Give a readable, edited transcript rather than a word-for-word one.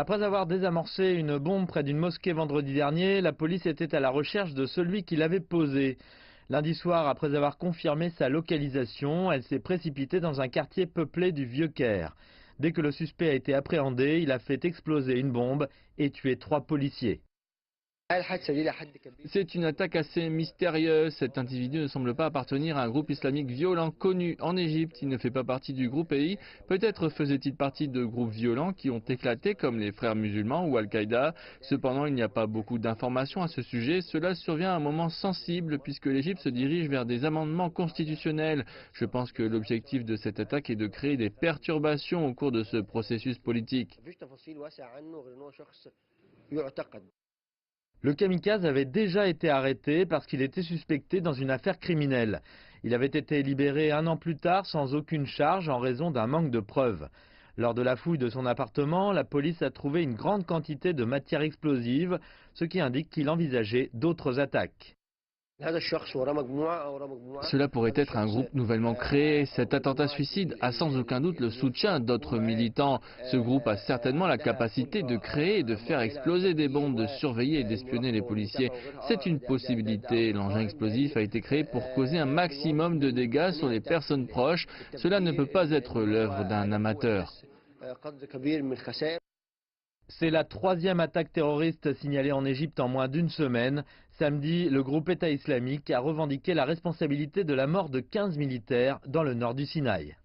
Après avoir désamorcé une bombe près d'une mosquée vendredi dernier, la police était à la recherche de celui qui l'avait posée. Lundi soir, après avoir confirmé sa localisation, elle s'est précipitée dans un quartier peuplé du Vieux-Caire. Dès que le suspect a été appréhendé, il a fait exploser une bombe et tué 3 policiers. C'est une attaque assez mystérieuse. Cet individu ne semble pas appartenir à un groupe islamique violent connu en Égypte. Il ne fait pas partie du groupe EI. Peut-être faisait-il partie de groupes violents qui ont éclaté comme les Frères musulmans ou Al-Qaïda. Cependant, il n'y a pas beaucoup d'informations à ce sujet. Cela survient à un moment sensible puisque l'Égypte se dirige vers des amendements constitutionnels. Je pense que l'objectif de cette attaque est de créer des perturbations au cours de ce processus politique. Le kamikaze avait déjà été arrêté parce qu'il était suspecté dans une affaire criminelle. Il avait été libéré un an plus tard sans aucune charge en raison d'un manque de preuves. Lors de la fouille de son appartement, la police a trouvé une grande quantité de matière explosive, ce qui indique qu'il envisageait d'autres attaques. Cela pourrait être un groupe nouvellement créé. Cet attentat suicide a sans aucun doute le soutien d'autres militants. Ce groupe a certainement la capacité de créer et de faire exploser des bombes, de surveiller et d'espionner les policiers. C'est une possibilité. L'engin explosif a été créé pour causer un maximum de dégâts sur les personnes proches. Cela ne peut pas être l'œuvre d'un amateur. C'est la 3e attaque terroriste signalée en Égypte en moins d'une semaine. Samedi, le groupe État islamique a revendiqué la responsabilité de la mort de 15 militaires dans le nord du Sinaï.